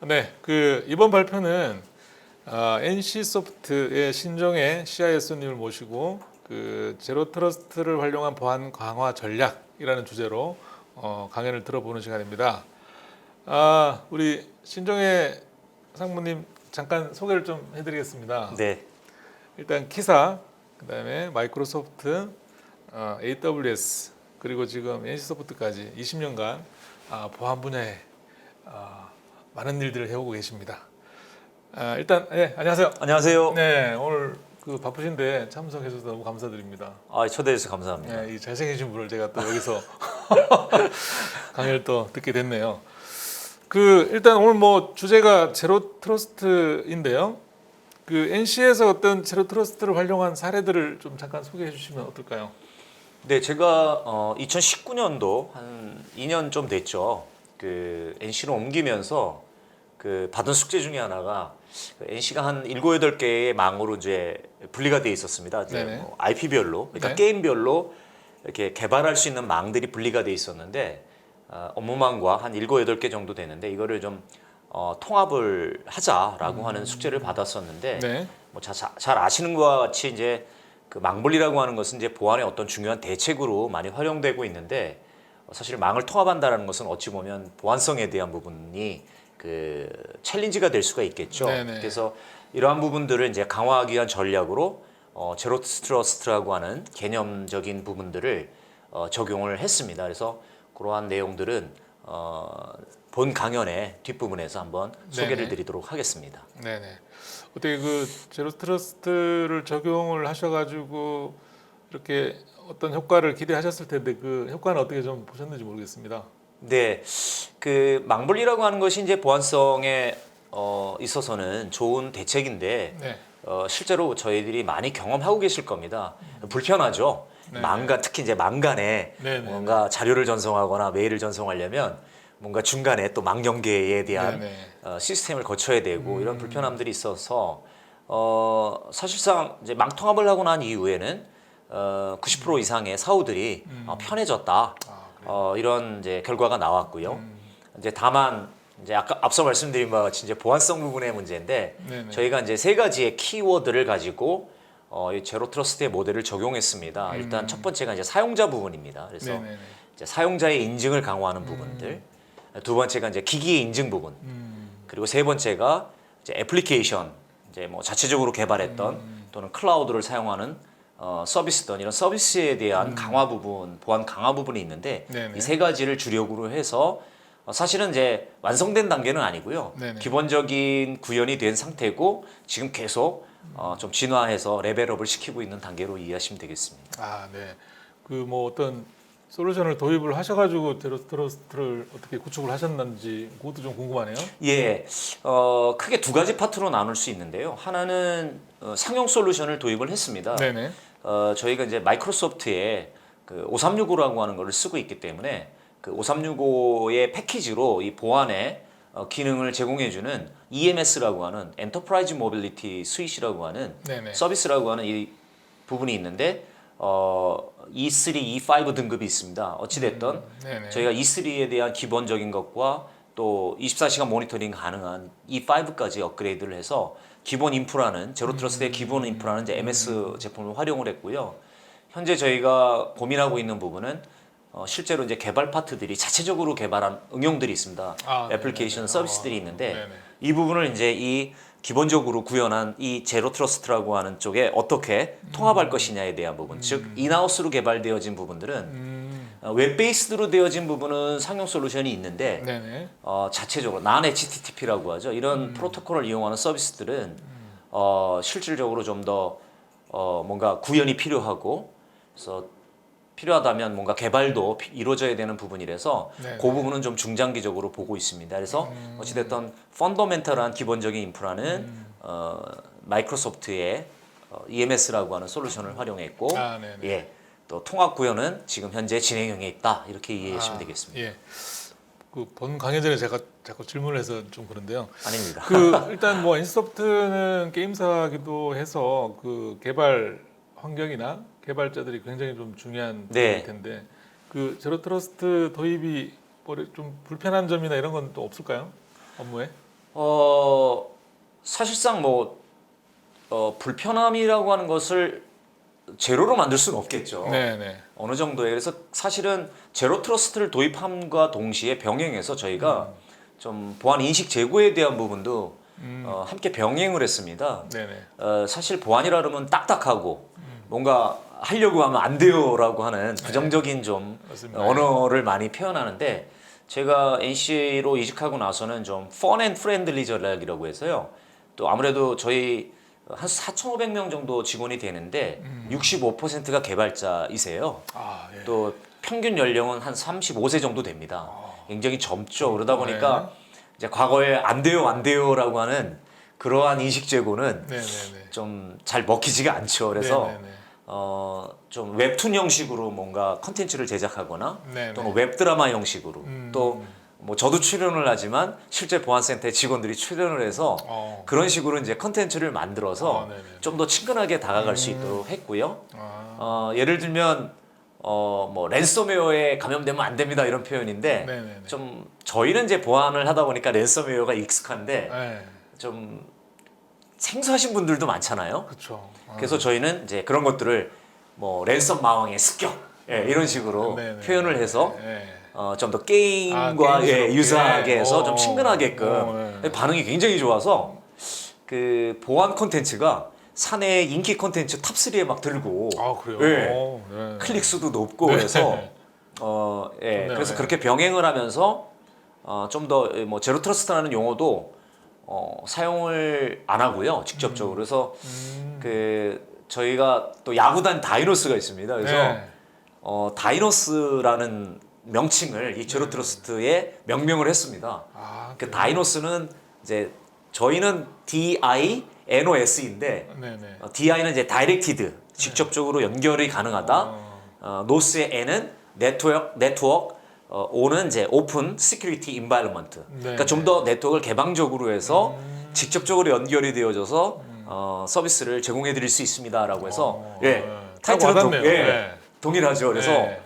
네, 이번 발표는 NC소프트의 신종의 CISO님을 모시고 제로 트러스트를 활용한 보안 강화 전략이라는 주제로 강연을 들어보는 시간입니다. 우리 신종의 상무님 잠깐 소개를 좀 해드리겠습니다. 네, 일단 키사, 그다음에 마이크로소프트, AWS 그리고 지금 NC소프트까지 20년간 보안 분야에 많은 일들을 해오고 계십니다. 일단 안녕하세요. 안녕하세요. 네, 오늘 바쁘신데 참석해 주셔서 너무 감사드립니다. 초대해 주셔서 감사합니다. 네, 이 잘생기신 분을 제가 또 여기서 강의를 또 듣게 됐네요. 일단 오늘 뭐 주제가 제로 트러스트인데요. NC에서 어떤 제로 트러스트를 활용한 사례들을 좀 잠깐 소개해 주시면 어떨까요? 네, 제가 2019년도 한 2년 좀 됐죠. NC로 옮기면서 받은 숙제 중에 하나가 NC가 한 7, 8개의 망으로 이제 분리가 돼 있었습니다. 이제 IP별로, 그러니까 네. 게임별로 이렇게 개발할 수 있는 망들이 분리가 돼 있었는데 업무망과 한 7, 8개 정도 되는데 이거를 좀 통합을 하자라고 하는 숙제를 받았었는데 네. 뭐 잘 아시는 것과 같이 이제 망분리라고 하는 것은 이제 보안의 어떤 중요한 대책으로 많이 활용되고 있는데 사실 망을 통합한다는 것은 어찌 보면 보안성에 대한 부분이 챌린지가 될 수가 있겠죠. 네네. 그래서 이러한 부분들을 이제 강화하기 위한 전략으로 제로 트러스트라고 하는 개념적인 부분들을 적용을 했습니다. 그래서 그러한 내용들은 본 강연의 뒷부분에서 한번 소개를 네네. 드리도록 하겠습니다. 네네. 어떻게 제로 트러스트를 적용을 하셔가지고 이렇게 어떤 효과를 기대하셨을 텐데 효과는 어떻게 좀 보셨는지 모르겠습니다. 네, 망분리라고 하는 것이 이제 보안성에 있어서는 좋은 대책인데 네. 실제로 저희들이 많이 경험하고 계실 겁니다. 불편하죠. 네. 특히 이제 망간에 네, 네, 뭔가 자료를 전송하거나 메일을 전송하려면 뭔가 중간에 또 망연계에 대한 네, 네. 시스템을 거쳐야 되고 이런 불편함들이 있어서 사실상 이제 망통합을 하고 난 이후에는 90% 이상의 사후들이 편해졌다. 그래요? 이런 이제 결과가 나왔고요. 이제 다만 이제 아까 앞서 말씀드린 바와 같이 이제 보안성 부분의 문제인데 네네. 저희가 이제 세 가지의 키워드를 가지고 이 제로 트러스트의 모델을 적용했습니다. 일단 첫 번째가 이제 사용자 부분입니다. 그래서 네네네. 이제 사용자의 인증을 강화하는 부분들. 두 번째가 이제 기기의 인증 부분. 그리고 세 번째가 이제 애플리케이션, 이제 뭐 자체적으로 개발했던 또는 클라우드를 사용하는 서비스든 이런 서비스에 대한 강화 부분, 보안 강화 부분이 있는데 네네. 이 세 가지를 주력으로 해서 사실은 이제 완성된 단계는 아니고요. 네네. 기본적인 구현이 된 상태고 지금 계속 좀 진화해서 레벨업을 시키고 있는 단계로 이해하시면 되겠습니다. 네. 뭐 어떤 솔루션을 도입을 하셔가지고 제로 트러스트를 어떻게 구축을 하셨는지 그것도 좀 궁금하네요. 예, 크게 두 가지 파트로 나눌 수 있는데요. 하나는 상용 솔루션을 도입을 했습니다. 네네. 저희가 이제 마이크로소프트의 5365라고 하는 것을 쓰고 있기 때문에 5365의 패키지로 이 보안의 기능을 제공해주는 EMS라고 하는 엔터프라이즈 모빌리티 스윗이라고 하는 네네. 서비스라고 하는 이 부분이 있는데 E3, E5 등급이 있습니다. 어찌됐든 네네. 저희가 E3에 대한 기본적인 것과 또 24시간 모니터링 가능한 E5까지 업그레이드를 해서 기본 인프라는 제로 트러스트의 기본 인프라는 이제 MS 제품을 활용을 했고요. 현재 저희가 고민하고 있는 부분은 실제로 이제 개발 파트들이 자체적으로 개발한 응용들이 있습니다. 애플리케이션 네네. 서비스들이 있는데 네네. 이 부분을 이제 이 기본적으로 구현한 이 제로 트러스트라고 하는 쪽에 어떻게 통합할 것이냐에 대한 부분, 즉 인하우스로 개발되어진 부분들은 웹 베이스드로 되어진 부분은 상용 솔루션이 있는데 네네. 자체적으로 non HTTP라고 하죠. 이런 프로토콜을 이용하는 서비스들은 실질적으로 좀 더 뭔가 구현이 필요하고 그래서 필요하다면 뭔가 개발도 이루어져야 되는 부분이라서 네네. 그 부분은 좀 중장기적으로 보고 있습니다. 그래서 어찌됐든 펀더멘털한 기본적인 인프라는 마이크로소프트의 EMS라고 하는 솔루션을 활용했고 네네. 예, 또 통합 구현은 지금 현재 진행형에 있다 이렇게 이해하시면 되겠습니다. 예. 본 강의 전에 제가 자꾸 질문을 해서 좀 그런데요. 아닙니다. 일단 뭐 NC소프트는 게임사기도 해서 개발 환경이나 개발자들이 굉장히 좀 중요한 부분일 네. 텐데 제로 트러스트 도입이 좀 불편한 점이나 이런 건 또 없을까요? 업무에? 사실상 뭐 불편함이라고 하는 것을 제로로 만들 수는 없겠죠. 네네. 어느 정도에 그래서 사실은 제로 트러스트를 도입함과 동시에 병행해서 저희가 좀 보안 인식 제고에 대한 부분도 함께 병행을 했습니다. 네네. 사실 보안이라 그러면 딱딱하고 뭔가 하려고 하면 안 돼요라고 하는 부정적인 좀 맞습니다. 언어를 많이 표현하는데 제가 NCA로 이직하고 나서는 좀 fun and friendly 전략이라고 해서요. 또 아무래도 저희 한 4,500명 정도 직원이 되는데 65%가 개발자이세요. 아 예. 또 평균 연령은 한 35세 정도 됩니다. 굉장히 젊죠. 그러다 보니까 이제 과거에 안 돼요라고 하는 그러한 인식 제고는 네네네. 좀 잘 먹히지가 않죠. 그래서 네네네. 좀 웹툰 형식으로 뭔가 컨텐츠를 제작하거나 네네. 또는 웹드라마 형식으로 또 뭐 저도 출연을 하지만 실제 보안센터의 직원들이 출연을 해서 그런 식으로 이제 컨텐츠를 만들어서 네네. 좀 더 친근하게 다가갈 수 있도록 했고요. 아. 예를 들면 뭐 랜섬웨어에 감염되면 안 됩니다 이런 표현인데 네네네. 좀 저희는 이제 보안을 하다 보니까 랜섬웨어가 익숙한데 네. 좀 생소하신 분들도 많잖아요. 그렇죠. 그래서 저희는 이제 그런 것들을 뭐 랜섬 마왕의 습격 이런 식으로 네네. 표현을 해서 네. 좀 더 게임과 게임스럽게. 유사하게 해서 좀 네. 친근하게끔 네. 반응이 굉장히 좋아서 그 보안 콘텐츠가 사내 인기 콘텐츠 탑3에 막 들고 아 그래요. 예. 네. 클릭 수도 높고 네. 그래서 좋네요. 그래서 네. 그렇게 병행을 하면서 좀 더 뭐 제로 트러스트라는 용어도 사용을 안 하고요 직접적으로 그래서 그 저희가 또 야구단 다이노스가 있습니다. 그래서 네. 다이노스라는 명칭을 이 제로 트러스트에 명명을 했습니다. 아 그 다이노스는 이제 저희는 DINOS인데 네네. DI는 이제 다이렉티드 직접적으로 연결이 가능하다. 노스의 N은 네트워크, O는 이제 오픈 시큐리티 인바이러먼트. 그러니까 좀 더 네트워크를 개방적으로 해서 직접적으로 연결이 되어져서 서비스를 제공해 드릴 수 있습니다라고 해서 타이틀은 와닿네요. 네. 동일하죠. 그래서 네.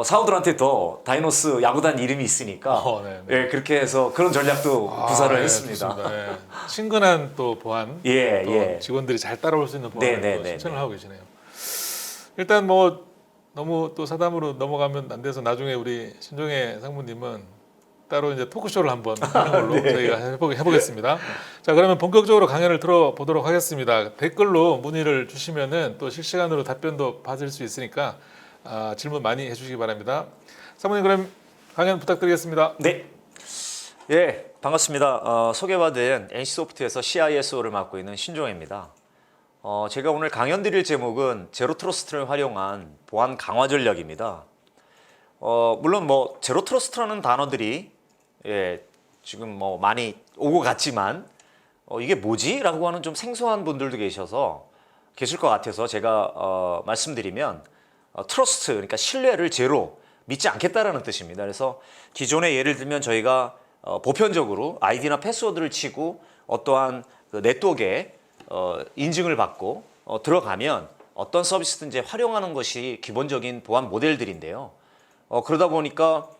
사우들한테 더 다이노스 야구단 이름이 있으니까 네. 그렇게 해서 그런 전략도 구사를 네, 했습니다. 좋습니다. 네. 친근한 또 보안, 예, 또 예. 직원들이 잘 따라올 수 있는 보안을 네, 또 네, 실천을 네. 하고 계시네요. 일단 뭐 너무 또 사담으로 넘어가면 안 돼서 나중에 우리 신종혜 상무님은 따로 이제 토크쇼를 한번 하는 걸로 저희가 해보겠습니다. 자, 그러면 본격적으로 강연을 들어보도록 하겠습니다. 댓글로 문의를 주시면은 또 실시간으로 답변도 받을 수 있으니까 질문 많이 해주시기 바랍니다. 사모님 그럼 강연 부탁드리겠습니다. 네. 예, 반갑습니다. 소개받은 NC소프트에서 CISO를 맡고 있는 신종혜입니다. 제가 오늘 강연 드릴 제목은 제로 트러스트를 활용한 보안 강화 전략입니다. 물론 뭐 제로 트러스트라는 단어들이 지금 뭐 많이 오고 갔지만 이게 뭐지? 라고 하는 좀 생소한 분들도 계실 것 같아서 제가 말씀드리면 트러스트, 그러니까 신뢰를 제로, 믿지 않겠다라는 뜻입니다. 그래서 기존에 예를 들면 저희가 보편적으로 아이디나 패스워드를 치고 어떠한 그 네트워크에 인증을 받고 들어가면 어떤 서비스든지 활용하는 것이 기본적인 보안 모델들인데요. 그러다 보니까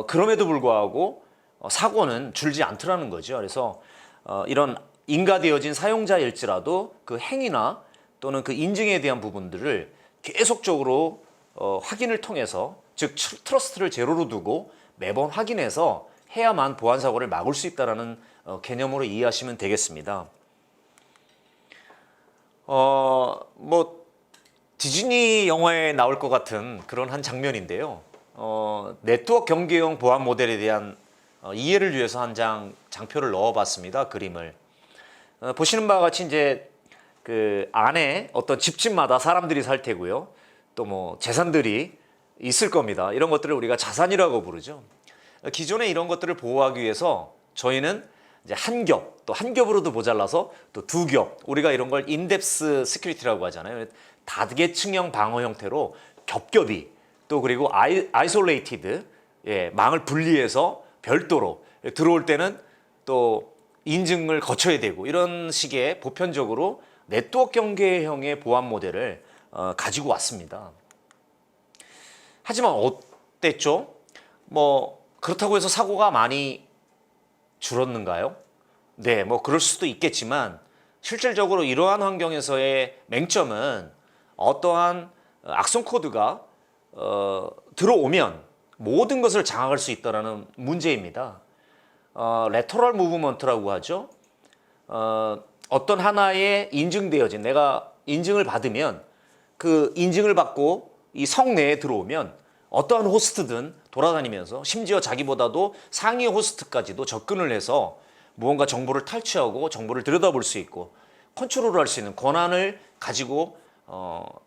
그럼에도 불구하고 사고는 줄지 않더라는 거죠. 그래서 이런 인가되어진 사용자일지라도 그 행위나 또는 그 인증에 대한 부분들을 계속적으로 확인을 통해서 즉 트러스트를 제로로 두고 매번 확인해서 해야만 보안 사고를 막을 수 있다는 개념으로 이해하시면 되겠습니다. 뭐 디즈니 영화에 나올 것 같은 그런 한 장면인데요. 네트워크 경계형 보안 모델에 대한 이해를 위해서 한 장표를 넣어봤습니다. 그림을 보시는 바와 같이 이제 그 안에 어떤 집집마다 사람들이 살 테고요. 또 뭐 재산들이 있을 겁니다. 이런 것들을 우리가 자산이라고 부르죠. 기존에 이런 것들을 보호하기 위해서 저희는 이제 한 겹, 또 한 겹으로도 모자라서 또 두 겹, 우리가 이런 걸 인뎁스 시큐리티라고 하잖아요. 다계층형 방어 형태로 겹겹이 또 그리고 아이솔레이티드 망을 분리해서 별도로 들어올 때는 또 인증을 거쳐야 되고 이런 식의 보편적으로 네트워크 경계형의 보안 모델을 가지고 왔습니다. 하지만 어땠죠? 뭐 그렇다고 해서 사고가 많이 줄었는가요? 네, 뭐 그럴 수도 있겠지만 실질적으로 이러한 환경에서의 맹점은 어떠한 악성 코드가 들어오면 모든 것을 장악할 수 있다는 문제입니다. 레터럴 무브먼트라고 하죠. 어떤 하나의 인증되어진 내가 인증을 받으면 그 인증을 받고 이 성 내에 들어오면 어떠한 호스트든 돌아다니면서 심지어 자기보다도 상위 호스트까지도 접근을 해서 무언가 정보를 탈취하고 정보를 들여다볼 수 있고 컨트롤을 할 수 있는 권한을 가지고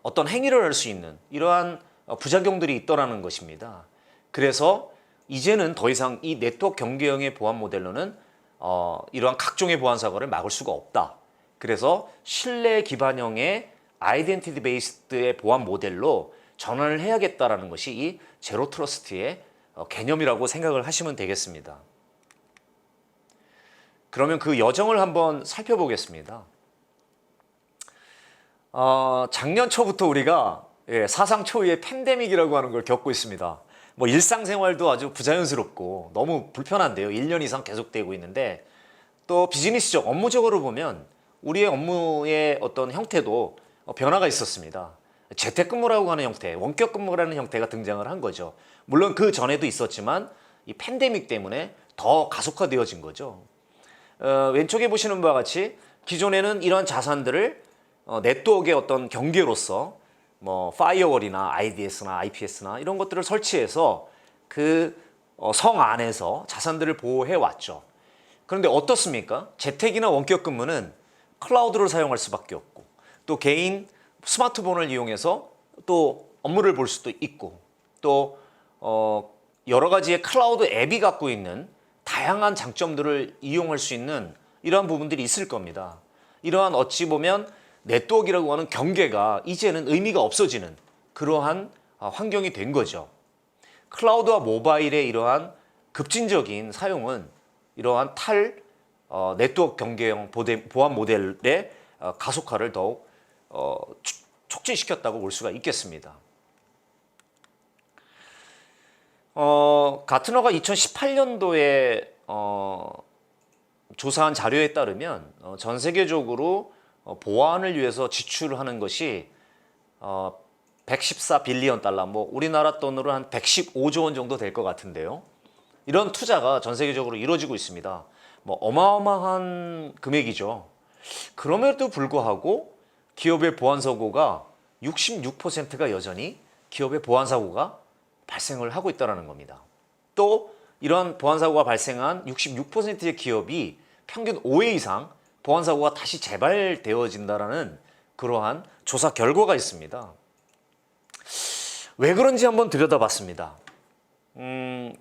어떤 행위를 할 수 있는 이러한 부작용들이 있더라는 것입니다. 그래서 이제는 더 이상 이 네트워크 경계형의 보안 모델로는 이러한 각종의 보안 사고를 막을 수가 없다. 그래서 신뢰 기반형의 아이덴티티 베이스드의 보안 모델로 전환을 해야겠다라는 것이 이 제로 트러스트의 개념이라고 생각을 하시면 되겠습니다. 그러면 그 여정을 한번 살펴보겠습니다. 작년 초부터 우리가 사상 초유의 팬데믹이라고 하는 걸 겪고 있습니다. 뭐 일상생활도 아주 부자연스럽고 너무 불편한데요. 1년 이상 계속되고 있는데 또 비즈니스적, 업무적으로 보면 우리의 업무의 어떤 형태도 변화가 있었습니다. 재택근무라고 하는 형태, 원격근무라는 형태가 등장을 한 거죠. 물론 그 전에도 있었지만 이 팬데믹 때문에 더 가속화되어진 거죠. 왼쪽에 보시는 바와 같이 기존에는 이런 자산들을 네트워크의 어떤 경계로서 뭐 파이어월이나 IDS나 IPS나 이런 것들을 설치해서 그 성 안에서 자산들을 보호해 왔죠. 그런데 어떻습니까? 재택이나 원격 근무는 클라우드를 사용할 수밖에 없고 또 개인 스마트폰을 이용해서 또 업무를 볼 수도 있고 또 여러 가지의 클라우드 앱이 갖고 있는 다양한 장점들을 이용할 수 있는 이러한 부분들이 있을 겁니다. 이러한 어찌 보면 네트워크라고 하는 경계가 이제는 의미가 없어지는 그러한 환경이 된 거죠. 클라우드와 모바일의 이러한 급진적인 사용은 이러한 네트워크 경계형 보안 모델의 가속화를 더욱 촉진시켰다고 볼 수가 있겠습니다. 가트너가 2018년도에 조사한 자료에 따르면 전 세계적으로 보안을 위해서 지출하는 것이 114 빌리언 달러, 뭐 우리나라 돈으로 한 115조 원 정도 될 것 같은데요. 이런 투자가 전 세계적으로 이루어지고 있습니다. 뭐 어마어마한 금액이죠. 그럼에도 불구하고 기업의 보안 사고가 66%가 여전히 기업의 보안 사고가 발생을 하고 있다는 겁니다. 또 이런 보안 사고가 발생한 66%의 기업이 평균 5회 이상 보안 사고가 다시 재발되어진다라는 그러한 조사 결과가 있습니다. 왜 그런지 한번 들여다봤습니다.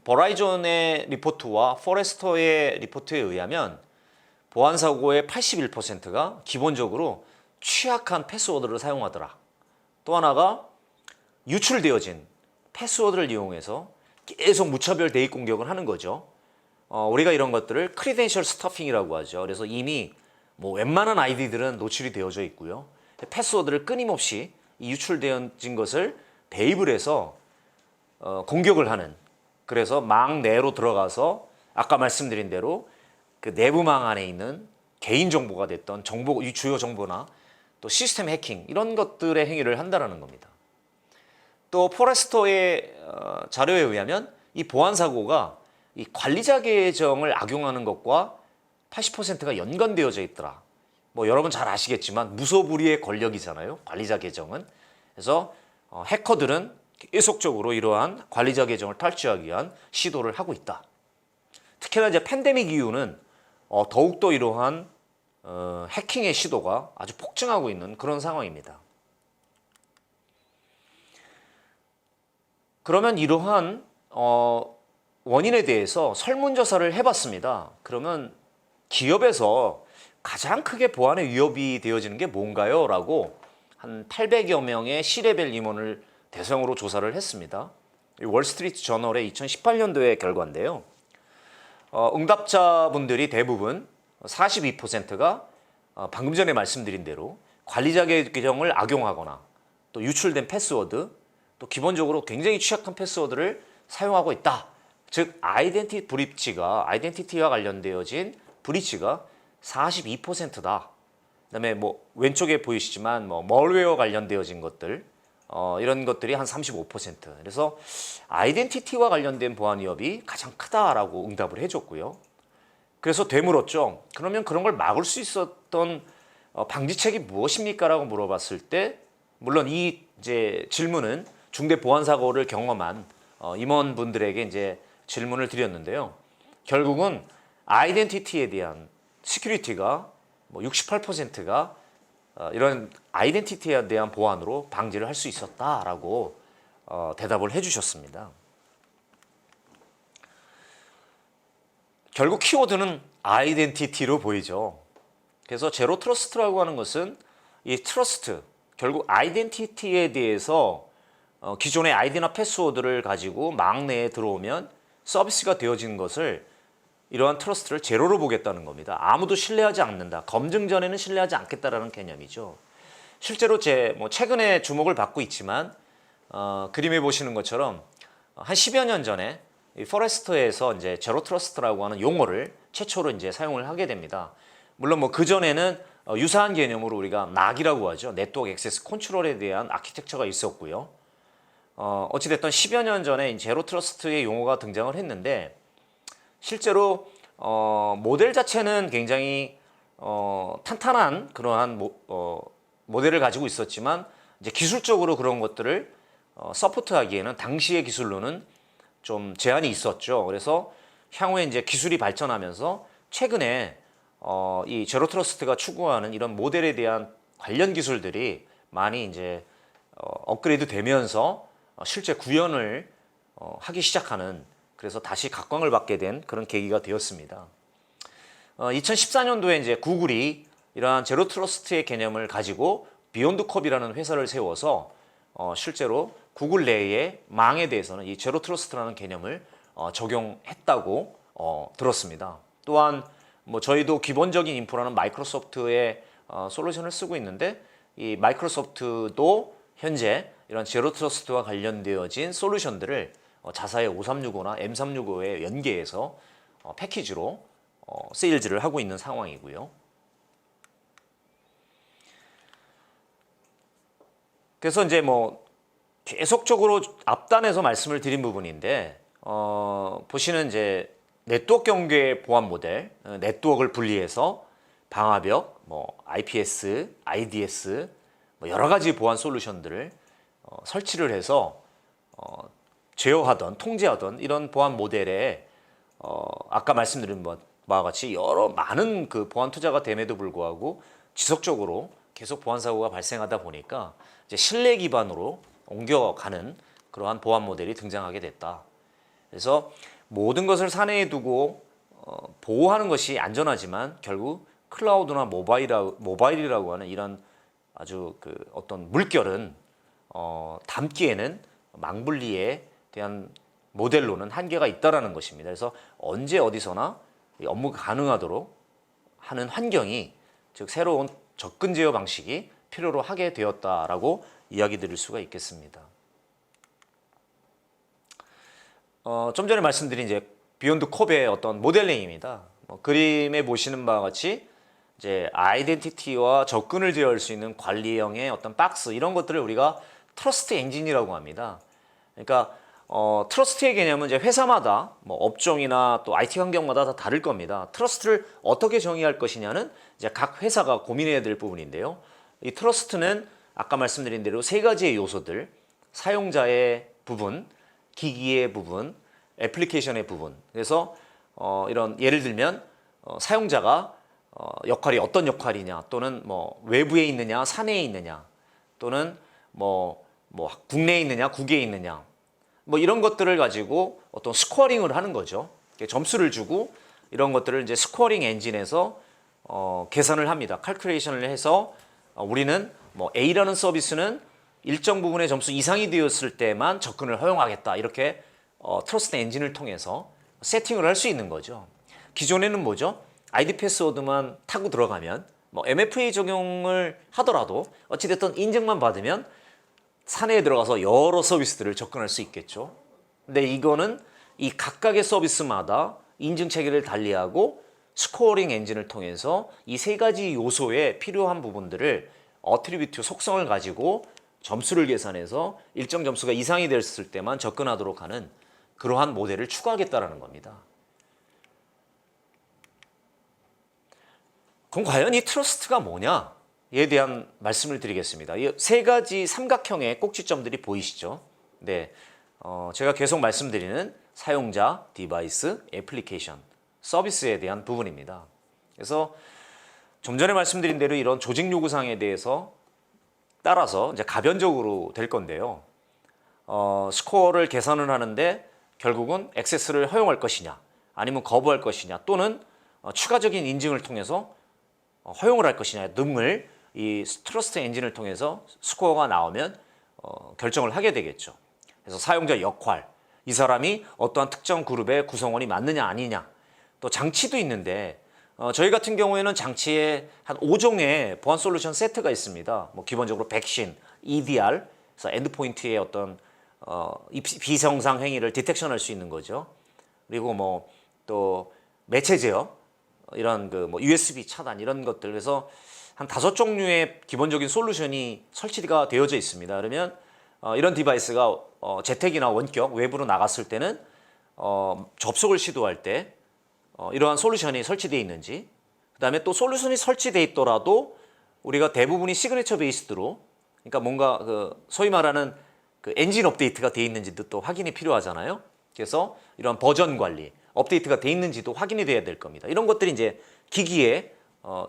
버라이전의 리포트와 포레스터의 리포트에 의하면 보안 사고의 81%가 기본적으로 취약한 패스워드를 사용하더라. 또 하나가 유출되어진 패스워드를 이용해서 계속 무차별 대입 공격을 하는 거죠. 우리가 이런 것들을 크리덴셜 스터핑이라고 하죠. 그래서 이미 뭐 웬만한 아이디들은 노출이 되어져 있고요. 패스워드를 끊임없이 이 유출되어진 것을 대입을 해서 공격을 하는, 그래서 망 내로 들어가서 아까 말씀드린 대로 그 내부망 안에 있는 개인정보가 됐던 주요 정보나 또 시스템 해킹 이런 것들의 행위를 한다는 겁니다. 또 포레스터의 자료에 의하면 이 보안 사고가 이 관리자 계정을 악용하는 것과 80%가 연관되어져 있더라. 뭐 여러분 잘 아시겠지만 무소불위의 권력이잖아요. 관리자 계정은. 그래서 해커들은 계속적으로 이러한 관리자 계정을 탈취하기 위한 시도를 하고 있다. 특히나 이제 팬데믹 이후는 더욱더 이러한 해킹의 시도가 아주 폭증하고 있는 그런 상황입니다. 그러면 이러한 원인에 대해서 설문조사를 해봤습니다. 그러면 기업에서 가장 크게 보안의 위협이 되어지는 게 뭔가요? 라고 한 800여 명의 C레벨 임원을 대상으로 조사를 했습니다. 월스트리트 저널의 2018년도의 결과인데요. 응답자분들이 대부분 42%가 방금 전에 말씀드린 대로 관리자 계정을 악용하거나 또 유출된 패스워드, 또 기본적으로 굉장히 취약한 패스워드를 사용하고 있다. 즉 아이덴티티와 관련되어진 브리치가 42%다. 그다음에 뭐 왼쪽에 보이시지만 뭐 멀웨어 관련되어진 것들 이런 것들이 한 35%. 그래서 아이덴티티와 관련된 보안 위협이 가장 크다라고 응답을 해줬고요. 그래서 되물었죠. 그러면 그런 걸 막을 수 있었던 방지책이 무엇입니까라고 물어봤을 때, 물론 이 이제 질문은 중대 보안 사고를 경험한 임원분들에게 이제 질문을 드렸는데요. 결국은 아이덴티티에 대한 시큐리티가 뭐 68%가 이런 아이덴티티에 대한 보안으로 방지를 할 수 있었다라고 대답을 해주셨습니다. 결국 키워드는 아이덴티티로 보이죠. 그래서 제로 트러스트라고 하는 것은 이 트러스트, 결국 아이덴티티에 대해서 기존의 아이디나 패스워드를 가지고 망 내에 들어오면 서비스가 되어진 것을 이러한 트러스트를 제로로 보겠다는 겁니다. 아무도 신뢰하지 않는다. 검증 전에는 신뢰하지 않겠다라는 개념이죠. 실제로 최근에 주목을 받고 있지만 그림에 보시는 것처럼 한 10여 년 전에 이 포레스터에서 이제 제로 트러스트라고 하는 용어를 최초로 이제 사용을 하게 됩니다. 물론 뭐 그 전에는 유사한 개념으로 우리가 NAC이라고 하죠. 네트워크 액세스 컨트롤에 대한 아키텍처가 있었고요. 어찌됐든 10여 년 전에 제로 트러스트의 용어가 등장을 했는데 실제로 모델 자체는 굉장히 탄탄한 그러한 모델을 가지고 있었지만 이제 기술적으로 그런 것들을 서포트하기에는 당시의 기술로는 좀 제한이 있었죠. 그래서 향후에 이제 기술이 발전하면서 최근에 이 제로 트러스트가 추구하는 이런 모델에 대한 관련 기술들이 많이 이제 업그레이드 되면서 실제 구현을 하기 시작하는, 그래서 다시 각광을 받게 된 그런 계기가 되었습니다. 2014년도에 이제 구글이 이러한 제로 트러스트의 개념을 가지고 비욘드 컵이라는 회사를 세워서 실제로 구글 내의 망에 대해서는 이 제로 트러스트라는 개념을 적용했다고 들었습니다. 또한 뭐 저희도 기본적인 인프라는 마이크로소프트의 솔루션을 쓰고 있는데, 이 마이크로소프트도 현재 이런 제로 트러스트와 관련되어진 솔루션들을 자사의 5365나 M365에 연계해서 패키지로 세일즈를 하고 있는 상황이고요. 그래서 이제 뭐 계속적으로 앞단에서 말씀을 드린 부분인데, 보시는 이제 네트워크 경계 보안 모델, 네트워크를 분리해서 방화벽, 뭐 IPS, IDS, 뭐 여러 가지 보안 솔루션들을 설치를 해서 제어하던, 통제하던 이런 보안 모델에 아까 말씀드린 바와 같이 여러 많은 그 보안 투자가 됨에도 불구하고 지속적으로 계속 보안 사고가 발생하다 보니까 이제 신뢰 기반으로 옮겨가는 그러한 보안 모델이 등장하게 됐다. 그래서 모든 것을 사내에 두고 보호하는 것이 안전하지만 결국 클라우드나 모바일이라고 하는 이런 아주 그 어떤 물결은 담기에는 망분리에 대한 모델로는 한계가 있다라는 것입니다. 그래서 언제 어디서나 업무가 가능하도록 하는 환경이, 즉 새로운 접근 제어 방식이 필요로 하게 되었다라고 이야기 드릴 수가 있겠습니다. 좀 전에 말씀드린 이제 비욘드 컵의 어떤 모델링입니다. 그림에 보시는 바와 같이 이제 아이덴티티와 접근을 제어할 수 있는 관리형의 어떤 박스, 이런 것들을 우리가 트러스트 엔진이라고 합니다. 그러니까 트러스트의 개념은 이제 회사마다 뭐 업종이나 또 IT 환경마다 다 다를 겁니다. 트러스트를 어떻게 정의할 것이냐는 이제 각 회사가 고민해야 될 부분인데요. 이 트러스트는 아까 말씀드린 대로 세 가지의 요소들, 사용자의 부분, 기기의 부분, 애플리케이션의 부분. 그래서 이런 예를 들면 사용자가 역할이 어떤 역할이냐, 또는 뭐 외부에 있느냐, 사내에 있느냐, 또는 뭐 국내에 있느냐, 국외에 있느냐, 뭐 이런 것들을 가지고 어떤 스코어링을 하는 거죠. 점수를 주고 이런 것들을 이제 스코어링 엔진에서 계산을 합니다. 칼큘레이션을 해서 우리는 뭐 A라는 서비스는 일정 부분의 점수 이상이 되었을 때만 접근을 허용하겠다, 이렇게 트러스트 엔진을 통해서 세팅을 할 수 있는 거죠. 기존에는 뭐죠? 아이디 패스워드만 타고 들어가면 뭐 MFA 적용을 하더라도 어찌됐든 인증만 받으면 사내에 들어가서 여러 서비스들을 접근할 수 있겠죠. 근데 이거는 이 각각의 서비스마다 인증 체계를 달리하고 스코어링 엔진을 통해서 이 세 가지 요소에 필요한 부분들을 어트리뷰트 속성을 가지고 점수를 계산해서 일정 점수가 이상이 됐을 때만 접근하도록 하는 그러한 모델을 추가하겠다라는 겁니다. 그럼 과연 이 트러스트가 뭐냐에 대한 말씀을 드리겠습니다. 이 세 가지 삼각형의 꼭지점들이 보이시죠? 네, 제가 계속 말씀드리는 사용자, 디바이스, 애플리케이션, 서비스에 대한 부분입니다. 그래서 좀 전에 말씀드린 대로 이런 조직 요구사항에 대해서 따라서 이제 가변적으로 될 건데요. 스코어를 계산을 하는데 결국은 액세스를 허용할 것이냐, 아니면 거부할 것이냐, 또는 추가적인 인증을 통해서 허용을 할 것이냐 등을 이 트러스트 엔진을 통해서 스코어가 나오면 결정을 하게 되겠죠. 그래서 사용자 역할, 이 사람이 어떠한 특정 그룹의 구성원이 맞느냐 아니냐, 또 장치도 있는데 저희 같은 경우에는 장치에 한 5종의 보안 솔루션 세트가 있습니다. 뭐 기본적으로 백신, EDR, 그래서 엔드포인트의 어떤 비정상 행위를 디텍션할 수 있는 거죠. 그리고 뭐 또 매체 제어, 이런 그 뭐 USB 차단 이런 것들, 그래서 한 5종류의 기본적인 솔루션이 설치가 되어져 있습니다. 그러면 이런 디바이스가 재택이나 원격 외부로 나갔을 때는 접속을 시도할 때 이러한 솔루션이 설치되어 있는지, 그 다음에 또 솔루션이 설치되어 있더라도 우리가 대부분이 시그니처 베이스드로, 그러니까 뭔가 그 소위 말하는 그 엔진 업데이트가 되어 있는지도 또 확인이 필요하잖아요. 그래서 이런 버전 관리, 업데이트가 되어 있는지도 확인이 돼야 될 겁니다. 이런 것들이 이제 기기의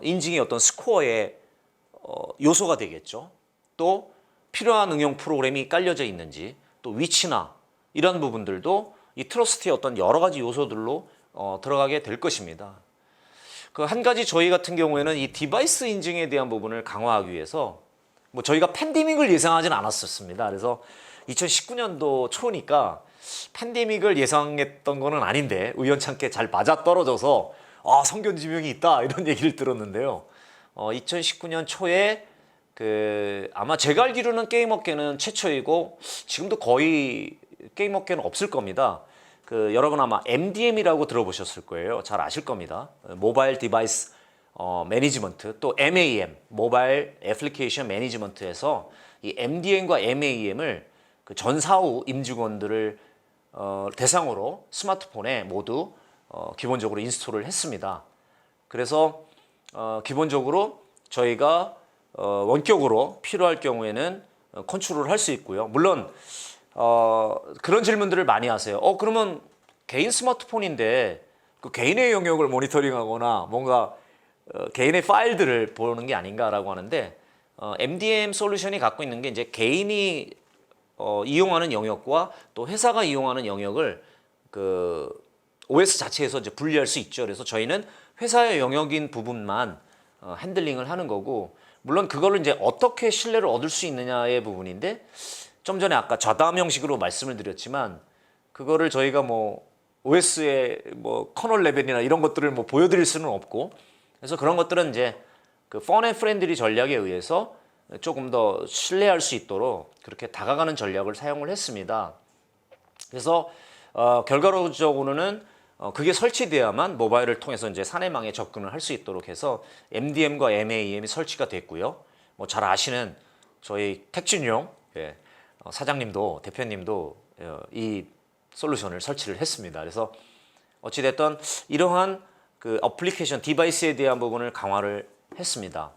인증의 어떤 스코어의 요소가 되겠죠. 또 필요한 응용 프로그램이 깔려져 있는지, 또 위치나 이런 부분들도 이 트러스트의 어떤 여러 가지 요소들로 들어가게 될 것입니다. 그 한 가지 저희 같은 경우에는 이 디바이스 인증에 대한 부분을 강화하기 위해서 뭐 저희가 팬데믹을 예상하진 않았었습니다. 그래서 2019년도 초니까 팬데믹을 예상했던 거는 아닌데 우연찮게 잘 맞아떨어져서 성견 지명이 있다 이런 얘기를 들었는데요. 2019년 초에 그 아마 제가 알기로는 게임업계는 최초이고 지금도 거의 게임업계는 없을 겁니다. 그 여러분 아마 MDM이라고 들어보셨을 거예요. 잘 아실 겁니다. 모바일 디바이스 매니지먼트, 또 MAM, 모바일 애플리케이션 매니지먼트에서 이 MDM과 MAM을 그 전사후 임직원들을 대상으로 스마트폰에 모두 기본적으로 인스톨을 했습니다. 그래서 기본적으로 저희가 원격으로 필요할 경우에는 컨트롤을 할 수 있고요. 물론 그런 질문들을 많이 하세요. 그러면 개인 스마트폰인데 그 개인의 영역을 모니터링하거나 뭔가 개인의 파일들을 보는 게 아닌가라고 하는데, MDM 솔루션이 갖고 있는 게 이제 개인이 이용하는 영역과 또 회사가 이용하는 영역을 그 OS 자체에서 이제 분리할 수 있죠. 그래서 저희는 회사의 영역인 부분만 핸들링을 하는 거고, 물론 그거를 이제 어떻게 신뢰를 얻을 수 있느냐의 부분인데, 좀 전에 아까 좌다음 형식으로 말씀을 드렸지만 그거를 저희가 뭐 OS의 뭐 커널 레벨이나 이런 것들을 뭐 보여드릴 수는 없고, 그래서 그런 것들은 이제 그 펀 앤 프렌들리 전략에 의해서 조금 더 신뢰할 수 있도록 그렇게 다가가는 전략을 사용을 했습니다. 그래서 결과적으로는 그게 설치돼야만 모바일을 통해서 이제 사내망에 접근을 할 수 있도록 해서 MDM과 MAM이 설치가 됐고요. 뭐 잘 아시는 저희 택준용 사장님도 대표님도 이 솔루션을 설치를 했습니다. 그래서 어찌됐든 이러한 그 어플리케이션 디바이스에 대한 부분을 강화를 했습니다.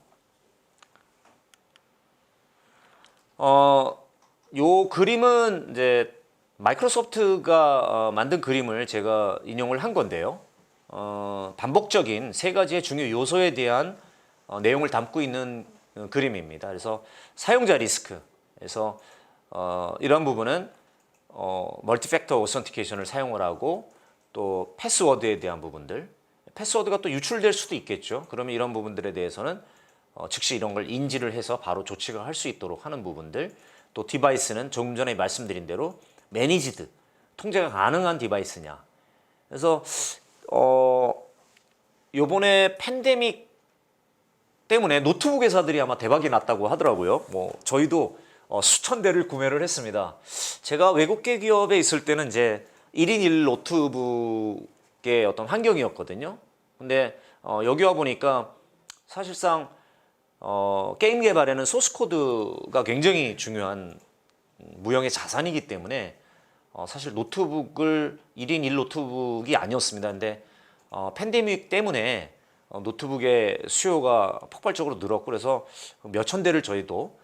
요 그림은 이제 마이크로소프트가 만든 그림을 제가 인용을 한 건데요. 반복적인 세 가지의 중요 요소에 대한 내용을 담고 있는 그림입니다. 그래서 사용자 리스크, 그래서 이런 부분은 멀티팩터 오선티케이션을 사용을 하고, 또 패스워드에 대한 부분들, 패스워드가 또 유출될 수도 있겠죠. 그러면 이런 부분들에 대해서는 즉시 이런 걸 인지를 해서 바로 조치를 할 수 있도록 하는 부분들, 또 디바이스는 조금 전에 말씀드린 대로 매니지드, 통제가 가능한 디바이스냐. 그래서 요번에 팬데믹 때문에 노트북 회사들이 아마 대박이 났다고 하더라고요. 뭐 저희도 수천 대를 구매를 했습니다. 제가 외국계 기업에 있을 때는 이제 1인 1 노트북의 어떤 환경이었거든요. 근데 여기 와 보니까 사실상 게임 개발에는 소스 코드가 굉장히 중요한 무형의 자산이기 때문에 사실 노트북을 1인 1 노트북이 아니었습니다. 근데 팬데믹 때문에 노트북의 수요가 폭발적으로 늘었고 그래서 몇천 대를 저희도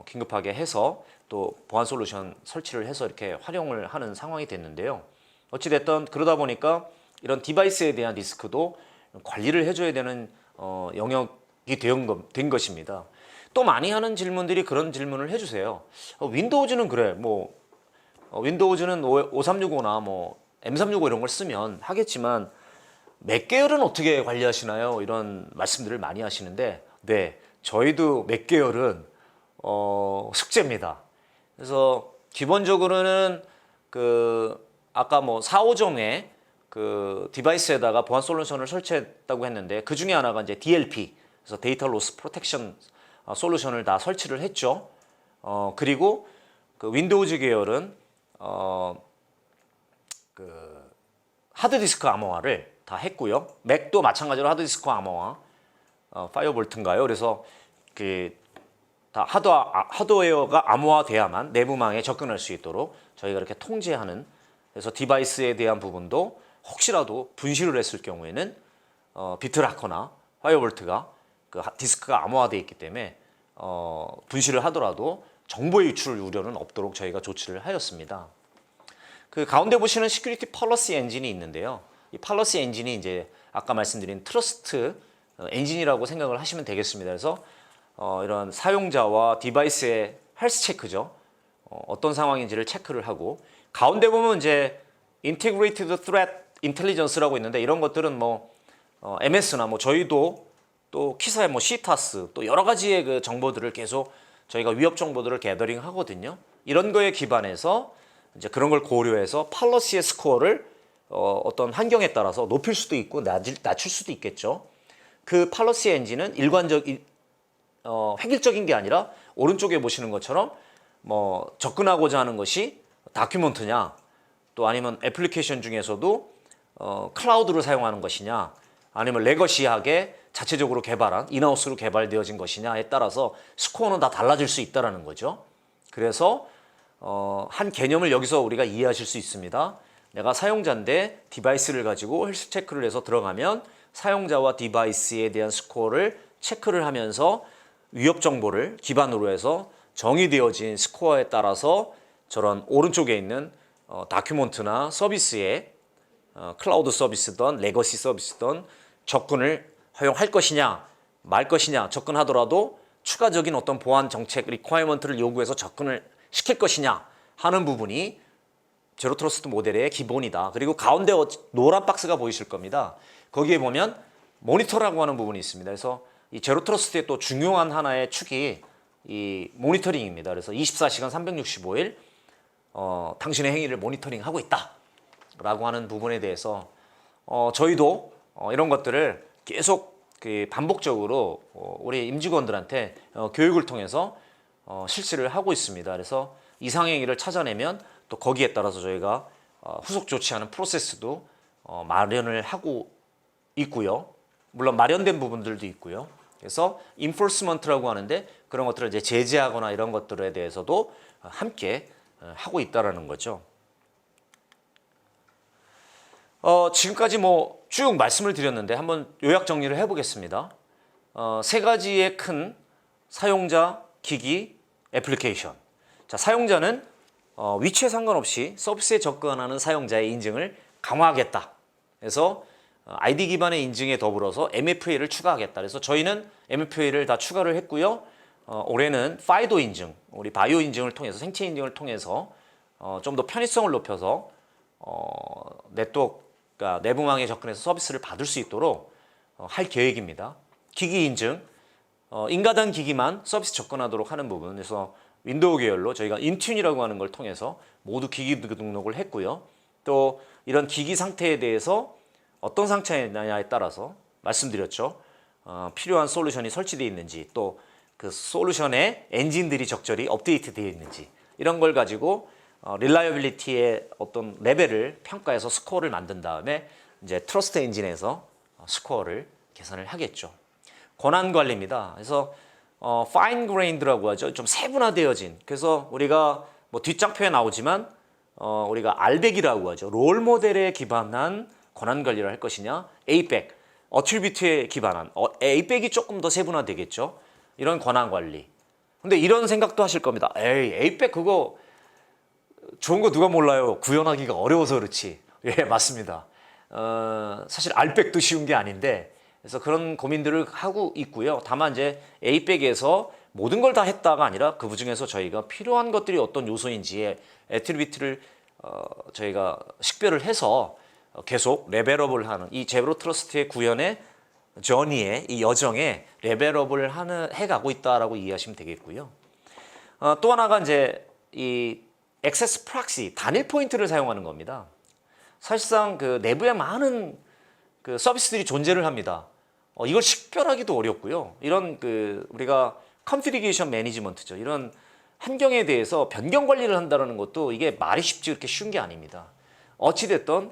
긴급하게 해서 또 보안 솔루션 설치를 해서 이렇게 활용을 하는 상황이 됐는데요. 어찌됐든 그러다 보니까 이런 디바이스에 대한 리스크도 관리를 해줘야 되는 영역이 된 것입니다. 또 많이 하는 질문들이 그런 질문을 해주세요. 윈도우즈는 그래, 뭐 윈도우즈는 5365나 뭐 M365 이런 걸 쓰면 하겠지만 맥 계열은 어떻게 관리하시나요? 이런 말씀들을 많이 하시는데, 네, 저희도 맥 계열은 숙제입니다. 그래서 기본적으로는 그 아까 뭐 4호점에 그 디바이스에다가 보안 솔루션을 설치했다고 했는데 그 중에 하나가 이제 DLP, 그래서 데이터 로스 프로텍션 솔루션을 다 설치를 했죠. 그리고 그 윈도우즈 계열은 그 하드디스크 암호화를 다 했고요. 맥도 마찬가지로 하드디스크 암호화, 파이어볼트인가요? 그래서 그 다 하드웨어가 암호화돼야만 내부망에 접근할 수 있도록 저희가 이렇게 통제하는, 그래서 디바이스에 대한 부분도 혹시라도 분실을 했을 경우에는 비트라커나 파이어볼트가 그 디스크가 암호화되어 있기 때문에 분실을 하더라도 정보의 유출 우려는 없도록 저희가 조치를 하였습니다. 그 가운데 보시는 시큐리티 펄러시 엔진이 있는데요. 이 펄러시 엔진이 이제 아까 말씀드린 트러스트 엔진이라고 생각을 하시면 되겠습니다. 그래서 이런 사용자와 디바이스의 헬스 체크죠. 어떤 상황인지를 체크를 하고, 가운데 보면 이제 Integrated Threat Intelligence라고 있는데 이런 것들은 뭐 MS나 뭐 저희도 또 키사의 뭐 시타스 또 여러 가지의 그 정보들을 계속 저희가 위협 정보들을 게더링 하거든요. 이런 거에 기반해서 이제 그런 걸 고려해서 팔러시의 스코어를 어떤 환경에 따라서 높일 수도 있고 낮출 수도 있겠죠. 그 팔러시 엔진은 획일적인 게 아니라 오른쪽에 보시는 것처럼 뭐 접근하고자 하는 것이 다큐멘트냐, 또 아니면 애플리케이션 중에서도 클라우드를 사용하는 것이냐, 아니면 레거시하게 자체적으로 개발한 인하우스로 개발되어진 것이냐에 따라서 스코어는 다 달라질 수 있다는 거죠. 그래서 한 개념을 여기서 우리가 이해하실 수 있습니다. 내가 사용자인데 디바이스를 가지고 헬스 체크를 해서 들어가면 사용자와 디바이스에 대한 스코어를 체크를 하면서 위협 정보를 기반으로 해서 정의되어진 스코어에 따라서 저런 오른쪽에 있는 다큐멘트나 서비스에 클라우드 서비스든 레거시 서비스든 접근을 허용할 것이냐 말 것이냐, 접근하더라도 추가적인 어떤 보안 정책 리퀘어먼트를 요구해서 접근을 시킬 것이냐 하는 부분이 제로 트러스트 모델의 기본이다. 그리고 가운데 노란 박스가 보이실 겁니다. 거기에 보면 모니터라고 하는 부분이 있습니다. 그래서 이 제로 트러스트의 또 중요한 하나의 축이 이 모니터링입니다. 그래서 24시간 365일 당신의 행위를 모니터링하고 있다 라고 하는 부분에 대해서 저희도 이런 것들을 계속 반복적으로 우리 임직원들한테 교육을 통해서 실시를 하고 있습니다. 그래서 이상 행위를 찾아내면 또 거기에 따라서 저희가 후속 조치하는 프로세스도 마련을 하고 있고요. 물론 마련된 부분들도 있고요. 그래서 enforcement라고 하는데 그런 것들을 이제 제재하거나 이런 것들에 대해서도 함께 하고 있다라는 거죠. 지금까지 뭐 쭉 말씀을 드렸는데 한번 요약 정리를 해보겠습니다. 세 가지의 큰 사용자, 기기, 애플리케이션. 자, 사용자는 위치에 상관없이 서비스에 접근하는 사용자의 인증을 강화하겠다. 그래서 아이디 기반의 인증에 더불어서 MFA를 추가하겠다. 그래서 저희는 MFA를 다 추가를 했고요. 올해는 파이도 인증, 우리 바이오 인증을 통해서 생체 인증을 통해서 좀 더 편의성을 높여서 네트워크가 내부망에 접근해서 서비스를 받을 수 있도록 할 계획입니다. 기기 인증, 인가단 기기만 서비스 접근하도록 하는 부분. 그래서 윈도우 계열로 저희가 인튠이라고 하는 걸 통해서 모두 기기 등록을 했고요. 또 이런 기기 상태에 대해서 어떤 상태냐에 따라서 말씀드렸죠. 필요한 솔루션이 설치되어 있는지, 또 그 솔루션의 엔진들이 적절히 업데이트 되어 있는지, 이런 걸 가지고 릴라이어빌리티의 어떤 레벨을 평가해서 스코어를 만든 다음에 이제 트러스트 엔진에서 스코어를 계산을 하겠죠. 권한 관리입니다. 그래서 fine grained라고 하죠. 좀 세분화되어진. 그래서 우리가 뭐 뒷장표에 나오지만 우리가 알백이라고 하죠. 롤 모델에 기반한 권한 관리를 할 것이냐, A백, 어트리뷰트에 기반한 A백이 조금 더 세분화되겠죠. 이런 권한 관리. 근데 이런 생각도 하실 겁니다. 에이, A백 그거 좋은 거 누가 몰라요. 구현하기가 어려워서 그렇지. 예, 맞습니다. 사실 R백도 쉬운 게 아닌데, 그래서 그런 고민들을 하고 있고요. 다만 이제 A백에서 모든 걸 다 했다가 아니라 그 중에서 저희가 필요한 것들이 어떤 요소인지의 애트리뷰트를 저희가 식별을 해서 계속 레벨업을 하는 이 제로 트러스트의 구현의 저니에 이 여정에 레벨업을 해가고 있다라고 이해하시면 되겠고요. 또 하나가 이제 이 액세스 프락시 단일 포인트를 사용하는 겁니다. 사실상 그 내부에 많은 그 서비스들이 존재를 합니다. 이걸 식별하기도 어렵고요. 이런 그 우리가 컨피그레이션 매니지먼트죠. 이런 환경에 대해서 변경 관리를 한다는 것도 이게 말이 쉽지 그렇게 쉬운 게 아닙니다. 어찌됐든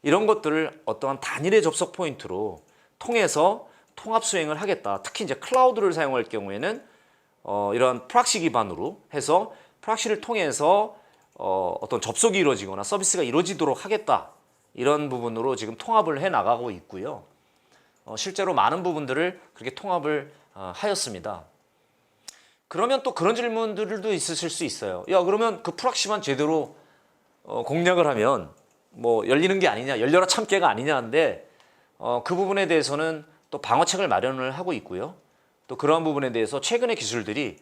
이런 것들을 어떠한 단일의 접속 포인트로 통해서 통합 수행을 하겠다. 특히 이제 클라우드를 사용할 경우에는 이런 프락시 기반으로 해서 프락시를 통해서 어떤 접속이 이루어지거나 서비스가 이루어지도록 하겠다. 이런 부분으로 지금 통합을 해 나가고 있고요. 실제로 많은 부분들을 그렇게 통합을 하였습니다. 그러면 또 그런 질문들도 있으실 수 있어요. 야, 그러면 그 프락시만 제대로 공략을 하면 뭐 열리는 게 아니냐, 열려라 참깨가 아니냐인데 그 부분에 대해서는 또 방어책을 마련을 하고 있고요. 또 그러한 부분에 대해서 최근의 기술들이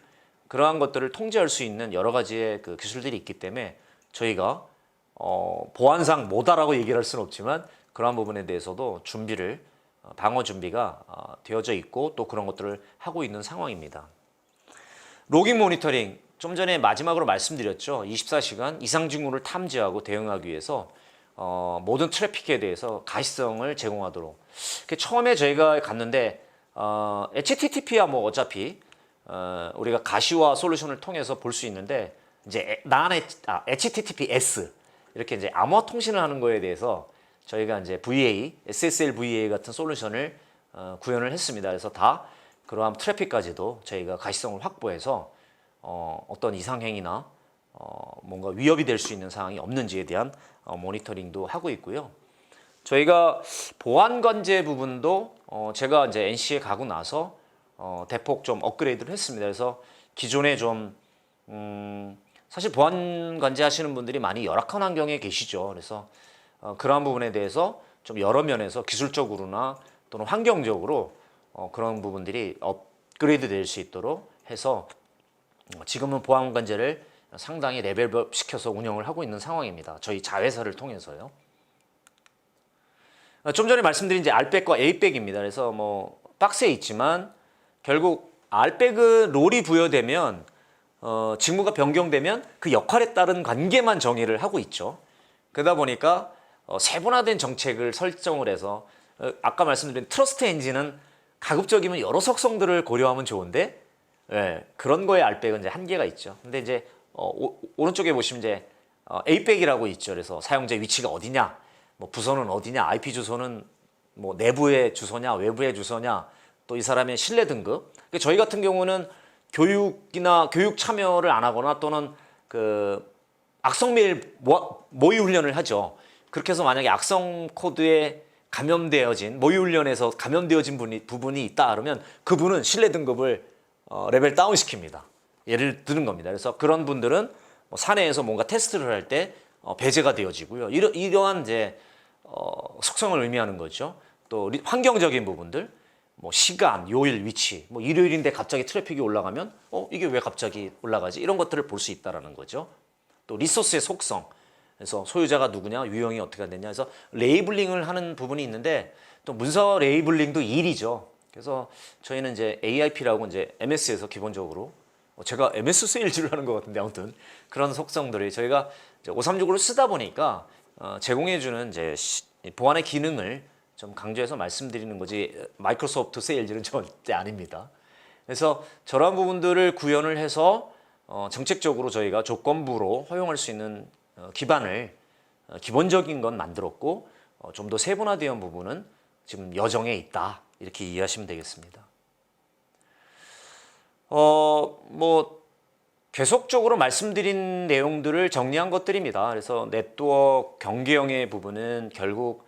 그러한 것들을 통제할 수 있는 여러 가지의 그 기술들이 있기 때문에 저희가 보안상 뭐다라고 얘기를 할 수는 없지만 그러한 부분에 대해서도 준비를 방어 준비가 되어져 있고 또 그런 것들을 하고 있는 상황입니다. 로깅 모니터링 좀 전에 마지막으로 말씀드렸죠. 24시간 이상 징후를 탐지하고 대응하기 위해서 모든 트래픽에 대해서 가시성을 제공하도록. 처음에 저희가 갔는데 HTTP야 뭐 어차피 우리가 가시화 솔루션을 통해서 볼 수 있는데 이제 HTTPS 이렇게 이제 암호화 통신을 하는 거에 대해서 저희가 이제 VA, SSL VA 같은 솔루션을 구현을 했습니다. 그래서 다 그러한 트래픽까지도 저희가 가시성을 확보해서 어떤 이상행위나 뭔가 위협이 될 수 있는 상황이 없는지에 대한 모니터링도 하고 있고요. 저희가 보안 관제 부분도 제가 이제 NC에 가고 나서 대폭 좀 업그레이드를 했습니다. 그래서 기존에 좀 사실 보안 관제 하시는 분들이 많이 열악한 환경에 계시죠. 그래서 그러한 부분에 대해서 좀 여러 면에서 기술적으로나 또는 환경적으로 그런 부분들이 업그레이드 될 수 있도록 해서 지금은 보안 관제를 상당히 레벨업 시켜서 운영을 하고 있는 상황입니다. 저희 자회사를 통해서요. 좀 전에 말씀드린 이제 R백과 A백입니다. 그래서 뭐 박스에 있지만 결국 R백은 롤이 부여되면 직무가 변경되면 그 역할에 따른 관계만 정의를 하고 있죠. 그러다 보니까 세분화된 정책을 설정을 해서 아까 말씀드린 트러스트 엔진은 가급적이면 여러 속성들을 고려하면 좋은데 그런 거에 R백은 이제 한계가 있죠. 근데 이제 오른쪽에 보시면 이제 A백이라고 있죠. 그래서 사용자 위치가 어디냐, 뭐 부서는 어디냐, IP 주소는 뭐 내부의 주소냐, 외부의 주소냐, 또 이 사람의 신뢰 등급. 저희 같은 경우는 교육이나 교육 참여를 안 하거나 또는 그 악성 메일 모의 훈련을 하죠. 그렇게 해서 만약에 악성 코드에 감염되어진 모의 훈련에서 감염되어진 부분이 있다 그러면 그분은 신뢰 등급을 레벨 다운 시킵니다. 예를 드는 겁니다. 그래서 그런 분들은 사내에서 뭔가 테스트를 할 때 배제가 되어지고요. 이러한 이제 속성을 의미하는 거죠. 또 환경적인 부분들, 뭐 시간, 요일, 위치, 뭐 일요일인데 갑자기 트래픽이 올라가면 이게 왜 갑자기 올라가지? 이런 것들을 볼 수 있다라는 거죠. 또 리소스의 속성, 그래서 소유자가 누구냐, 유형이 어떻게 되냐, 그래서 레이블링을 하는 부분이 있는데 또 문서 레이블링도 일이죠. 그래서 저희는 이제 AIP라고 이제 MS에서 기본적으로 제가 MS 세일즈를 하는 것 같은데 아무튼 그런 속성들이 저희가 536을 쓰다 보니까 제공해주는 이제 보안의 기능을 좀 강조해서 말씀드리는 거지 마이크로소프트 세일즈는 절대 아닙니다. 그래서 저런 부분들을 구현을 해서 정책적으로 저희가 조건부로 허용할 수 있는 기반을 기본적인 건 만들었고 좀 더 세분화된 부분은 지금 여정에 있다. 이렇게 이해하시면 되겠습니다. 뭐 계속적으로 말씀드린 내용들을 정리한 것들입니다. 그래서 네트워크 경계형의 부분은 결국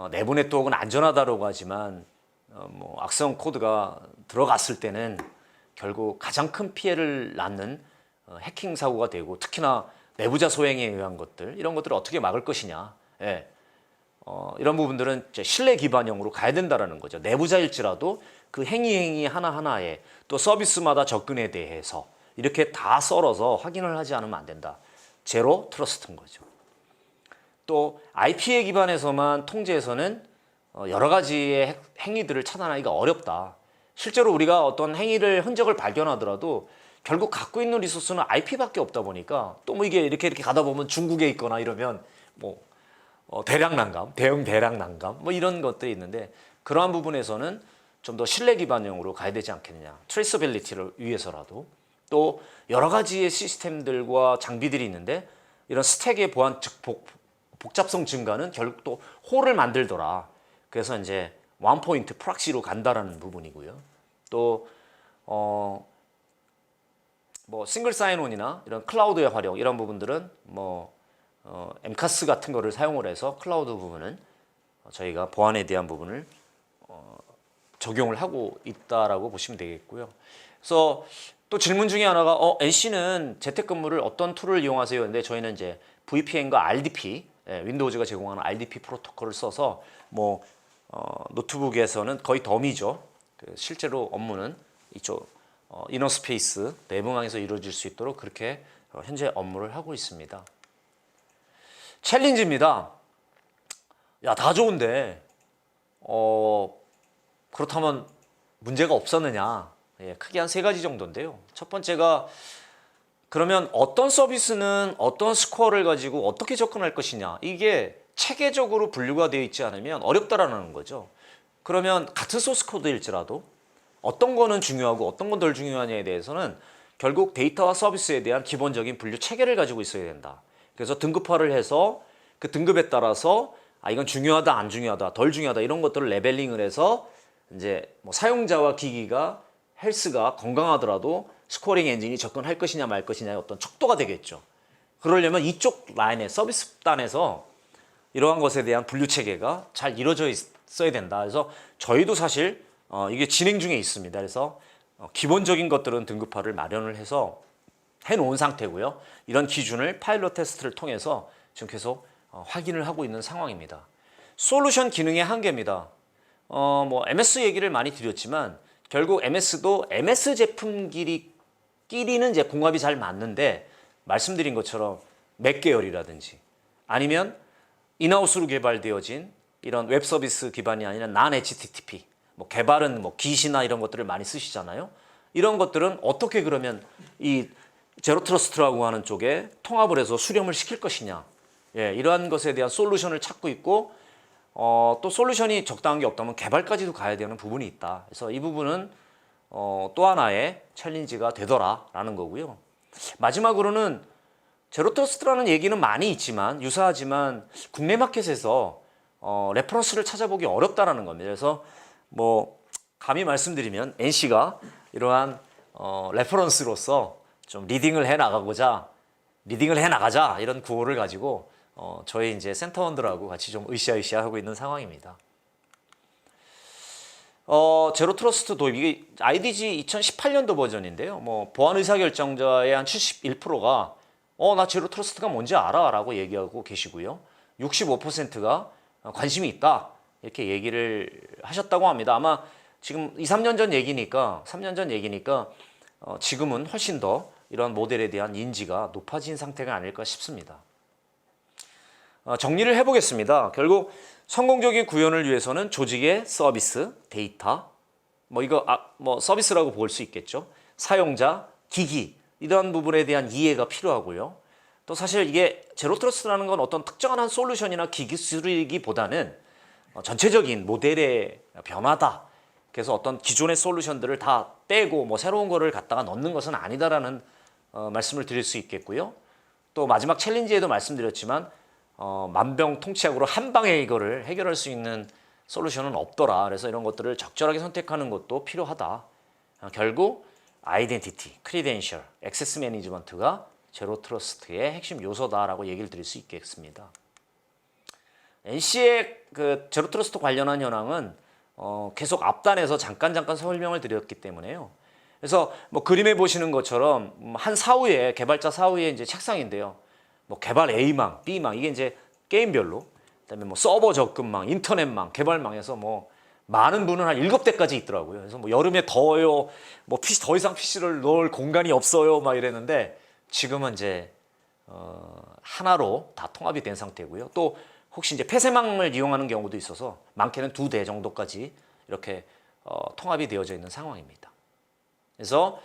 내부 네트워크는 안전하다고 하지만 뭐 악성 코드가 들어갔을 때는 결국 가장 큰 피해를 낳는 해킹 사고가 되고, 특히나 내부자 소행에 의한 것들, 이런 것들을 어떻게 막을 것이냐. 예. 이런 부분들은 이제 신뢰 기반형으로 가야 된다라는 거죠. 내부자일지라도 그 행위 하나하나에 또 서비스마다 접근에 대해서 이렇게 다 썰어서 확인을 하지 않으면 안 된다. 제로 트러스트인 거죠. 또 IP에 기반해서만 통제해서는 여러 가지의 행위들을 차단하기가 어렵다. 실제로 우리가 어떤 행위를 흔적을 발견하더라도 결국 갖고 있는 리소스는 IP밖에 없다 보니까, 또 뭐 이게 이렇게 가다 보면 중국에 있거나 이러면 뭐 대량 난감, 대형 대량 난감 뭐 이런 것들이 있는데, 그러한 부분에서는 좀 더 신뢰 기반형으로 가야 되지 않겠느냐. 트레이서빌리티를 위해서라도. 또 여러 가지의 시스템들과 장비들이 있는데 이런 스택의 보안 복잡성 증가는 결국 또 홀을 만들더라. 그래서 이제 원 포인트 프락시로 간다라는 부분이고요. 또 뭐 싱글 사인온이나 이런 클라우드의 활용, 이런 부분들은 뭐 엠카스 같은 거를 사용을 해서 클라우드 부분은 저희가 보안에 대한 부분을 적용을 하고 있다라고 보시면 되겠고요. 그래서 또 질문 중에 하나가 NC는 재택근무를 어떤 툴을 이용하세요? 근데 저희는 이제 VPN과 RDP, 윈도우즈가 제공하는 RDP 프로토콜을 써서 뭐 노트북에서는 거의 덤이죠. 실제로 업무는 이쪽 이너스페이스 내부망에서 이루어질 수 있도록 그렇게 현재 업무를 하고 있습니다. 챌린지입니다. 야, 다 좋은데 그렇다면 문제가 없었느냐? 크게 한 3가지 정도인데요. 첫 번째가, 그러면 어떤 서비스는 어떤 스코어를 가지고 어떻게 접근할 것이냐, 이게 체계적으로 분류가 되어 있지 않으면 어렵다라는 거죠. 그러면 같은 소스 코드일지라도 어떤 거는 중요하고 어떤 건 덜 중요하냐에 대해서는 결국 데이터와 서비스에 대한 기본적인 분류 체계를 가지고 있어야 된다. 그래서 등급화를 해서 그 등급에 따라서 이건 중요하다, 안 중요하다, 덜 중요하다, 이런 것들을 레벨링을 해서 이제 뭐 사용자와 기기가 헬스가 건강하더라도 스코어링 엔진이 접근할 것이냐 말 것이냐의 어떤 척도가 되겠죠. 그러려면 이쪽 라인의 서비스 단에서 이러한 것에 대한 분류 체계가 잘 이루어져 있어야 된다. 그래서 저희도 사실 이게 진행 중에 있습니다. 그래서 기본적인 것들은 등급화를 마련을 해서 해놓은 상태고요. 이런 기준을 파일럿 테스트를 통해서 지금 계속 확인을 하고 있는 상황입니다. 솔루션 기능의 한계입니다. 뭐 MS 얘기를 많이 드렸지만 결국 MS도 MS 제품끼리는 이제 궁합이 잘 맞는데, 말씀드린 것처럼 맥 계열이라든지 아니면 인하우스로 개발되어진 이런 웹 서비스 기반이 아니라 난 HTTP, 뭐 개발은 뭐 Git이나 이런 것들을 많이 쓰시잖아요. 이런 것들은 어떻게 그러면 이 제로 트러스트라고 하는 쪽에 통합을 해서 수렴을 시킬 것이냐, 이러한 것에 대한 솔루션을 찾고 있고, 또 솔루션이 적당한 게 없다면 개발까지도 가야 되는 부분이 있다. 그래서 이 부분은 또 하나의 챌린지가 되더라라는 거고요. 마지막으로는 제로 트러스트라는 얘기는 많이 있지만, 유사하지만 국내 마켓에서 레퍼런스를 찾아보기 어렵다라는 겁니다. 그래서 뭐 감히 말씀드리면 NC가 이러한 레퍼런스로서 좀 리딩을 해 나가자 이런 구호를 가지고 저희 이제 센터원들하고 같이 좀 으쌰으쌰 하고 있는 상황입니다. 제로 트러스트 도입, 이게 IDG 2018년도 버전인데요. 뭐 보안 의사결정자의 한 71%가 나 제로 트러스트가 뭔지 알아 라고 얘기하고 계시고요. 65%가 관심이 있다 이렇게 얘기를 하셨다고 합니다. 아마 지금 2-3년 전 얘기니까, 3년 전 얘기니까 지금은 훨씬 더 이런 모델에 대한 인지가 높아진 상태가 아닐까 싶습니다. 정리를 해보겠습니다. 결국 성공적인 구현을 위해서는 조직의 서비스, 데이터, 뭐 이거 뭐 서비스라고 볼 수 있겠죠. 사용자, 기기, 이런 부분에 대한 이해가 필요하고요. 또 사실 이게 제로 트러스트라는 건 어떤 특정한 한 솔루션이나 기술이기보다는 전체적인 모델의 변화다. 그래서 어떤 기존의 솔루션들을 다 떼고 뭐 새로운 거를 갖다가 넣는 것은 아니다라는 말씀을 드릴 수 있겠고요. 또 마지막 챌린지에도 말씀드렸지만 만병통치약으로 한 방에 이거를 해결할 수 있는 솔루션은 없더라. 그래서 이런 것들을 적절하게 선택하는 것도 필요하다. 결국 아이덴티티, 크리덴셜, 액세스 매니지먼트가 제로 트러스트의 핵심 요소다라고 얘기를 드릴 수 있겠습니다. NC의 그 제로 트러스트 관련한 현황은 계속 앞단에서 잠깐 설명을 드렸기 때문에요. 그래서 뭐 그림에 보시는 것처럼 한 사후에 개발자 사후에 이제 책상인데요. 뭐 개발 A망, B망 이게 이제 게임별로, 그다음에 뭐 서버 접근망, 인터넷망, 개발망에서 뭐 많은 분은 한 7대까지 있더라고요. 그래서 뭐 여름에 더워요, 뭐 PC 더 이상 PC를 넣을 공간이 없어요, 막 이랬는데 지금은 이제 하나로 다 통합이 된 상태고요. 또 혹시 이제 폐쇄망을 이용하는 경우도 있어서 많게는 2대 정도까지 이렇게 통합이 되어져 있는 상황입니다. 그래서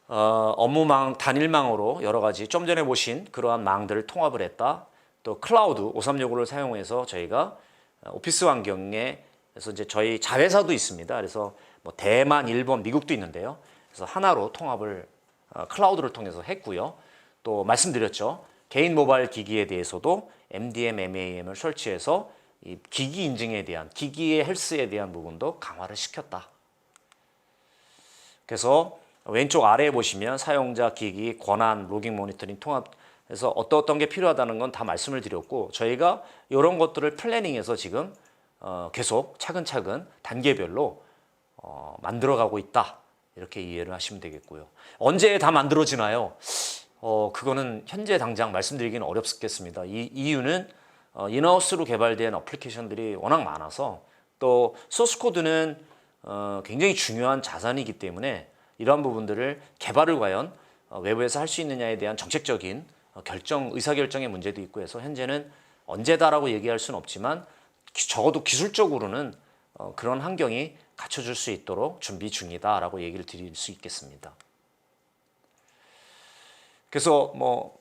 업무망 단일망으로 여러 가지 좀 전에 보신 그러한 망들을 통합을 했다. 또 클라우드 5365를 사용해서 저희가 오피스 환경에 그래서 이제 저희 자회사도 있습니다. 그래서 뭐 대만, 일본, 미국도 있는데요. 그래서 하나로 통합을 클라우드를 통해서 했고요. 또 말씀드렸죠. 개인 모바일 기기에 대해서도 MDM, MAM을 설치해서 이 기기 인증에 대한 기기의 헬스에 대한 부분도 강화를 시켰다. 그래서 왼쪽 아래에 보시면 사용자 기기 권한 로깅 모니터링 통합해서 어떤 게 필요하다는 건 다 말씀을 드렸고 저희가 이런 것들을 플래닝해서 지금 계속 차근차근 단계별로 만들어가고 있다. 이렇게 이해를 하시면 되겠고요. 언제 다 만들어지나요? 그거는 현재 당장 말씀드리기는 어렵겠습니다. 이 이유는 인하우스로 개발된 어플리케이션들이 워낙 많아서 또 소스 코드는 굉장히 중요한 자산이기 때문에 이러한 부분들을 개발을 과연 외부에서 할 수 있느냐에 대한 정책적인 의사결정의 문제도 있고 해서 현재는 언제다라고 얘기할 수는 없지만 적어도 기술적으로는 그런 환경이 갖춰줄 수 있도록 준비 중이다라고 얘기를 드릴 수 있겠습니다. 그래서 뭐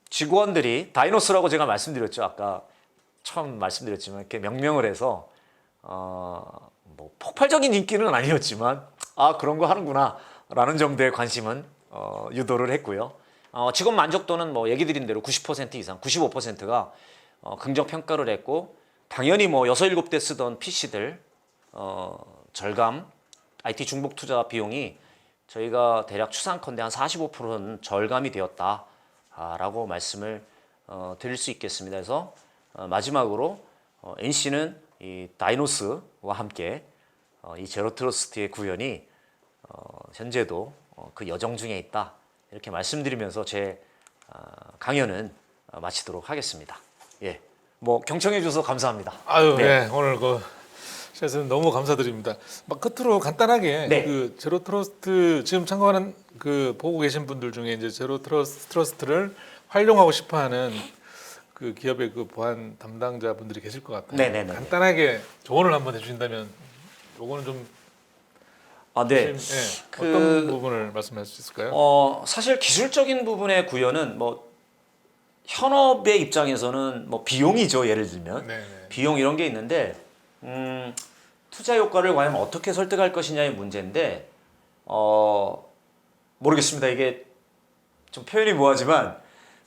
직원들이 다이노스라고 제가 말씀드렸죠. 아까 처음 말씀드렸지만 이렇게 명명을 해서 뭐 폭발적인 인기는 아니었지만 그런 거 하는구나라는 정도의 관심은 유도를 했고요. 직원 만족도는 뭐 얘기 드린 대로 90% 이상, 95%가 긍정 평가를 했고 당연히 뭐 6, 7대 쓰던 PC들 절감, IT 중복 투자 비용이 저희가 대략 추산컨대 한 45%는 절감이 되었다라고 말씀을 드릴 수 있겠습니다. 그래서 마지막으로 NC는 이 다이노스와 함께 이 제로 트러스트의 구현이 현재도 그 여정 중에 있다. 이렇게 말씀드리면서 제 강연은 마치도록 하겠습니다. 예, 뭐 경청해 주셔서 감사합니다. 아유, 네. 네. 오늘 선생님 너무 감사드립니다. 막 끝으로 간단하게 네. 그 제로 트러스트 지금 참가하는 그 보고 계신 분들 중에 이제 제로 트러스트를 활용하고 싶어하는 그 기업의 그 보안 담당자 분들이 계실 것 같아요. 네네네. 간단하게 조언을 한번 해주신다면, 요거는 좀 네. 어떤 부분을 말씀할 수 있을까요? 사실 기술적인 부분의 구현은 뭐 현업의 입장에서는 뭐 비용이죠. 예를 들면 네네. 비용 이런 게 있는데 투자 효과를 과연 어떻게 설득할 것이냐의 문제인데 모르겠습니다. 이게 좀 표현이 뭐하지만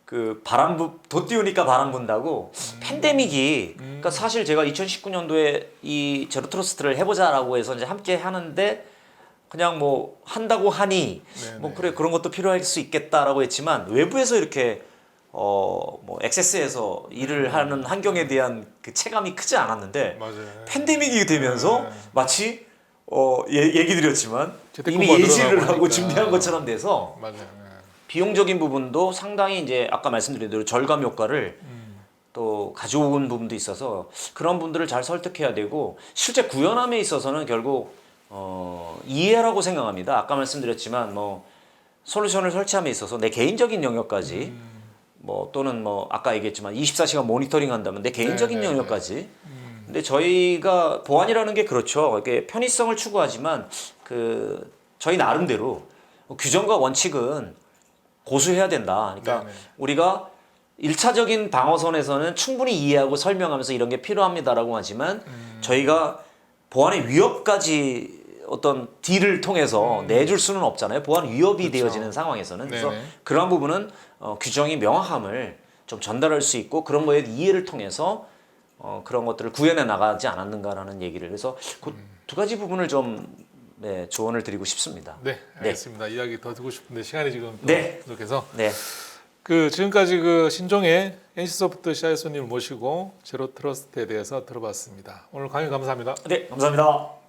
그 돛 띄우니까 바람 분다고 팬데믹이 그러니까 사실 제가 2019년도에 이 제로 트러스트를 해보자라고 해서 이제 함께 하는데 그냥 뭐 한다고 하니 네네. 뭐 그래 그런 것도 필요할 수 있겠다라고 했지만 외부에서 이렇게 뭐 액세스에서 일을 하는 환경에 대한 그 체감이 크지 않았는데 맞아요. 팬데믹이 되면서 네. 마치 얘기 드렸지만 이미 재택근무가 예지를 늘어나고 하고 하니까. 준비한 것처럼 돼서 맞아요. 네. 비용적인 부분도 상당히 이제 아까 말씀드린 대로 절감 효과를 또 가져온 부분도 있어서 그런 분들을 잘 설득해야 되고 실제 구현함에 있어서는 결국 이해라고 생각합니다. 아까 말씀드렸지만 뭐 솔루션을 설치함에 있어서 내 개인적인 영역까지 뭐 또는 뭐 아까 얘기했지만 24시간 모니터링 한다면 내 개인적인 네네네. 영역까지 근데 저희가 보안이라는 게 그렇죠. 이게 편의성을 추구하지만 그 저희 나름대로 규정과 원칙은 고수해야 된다. 그러니까 네네. 우리가 1차적인 방어선에서는 충분히 이해하고 설명하면서 이런 게 필요합니다라고 하지만 저희가 보안의 위협까지 어떤 딜을 통해서 내줄 수는 없잖아요. 보안 위협이 그렇죠. 되어지는 상황에서는. 그래서 네네. 그런 부분은 규정이 명확함을 좀 전달할 수 있고 그런 거에 이해를 통해서 그런 것들을 구현해 나가지 않았는가라는 얘기를 해서 그 두 가지 부분을 좀 네, 조언을 드리고 싶습니다. 네, 알겠습니다. 이야기 더 듣고 싶은데 시간이 지금 네. 부족해서 네. 그 지금까지 그 신종의 NC소프트 CISO님을 모시고 제로 트러스트에 대해서 들어봤습니다. 오늘 강의 감사합니다. 네, 감사합니다.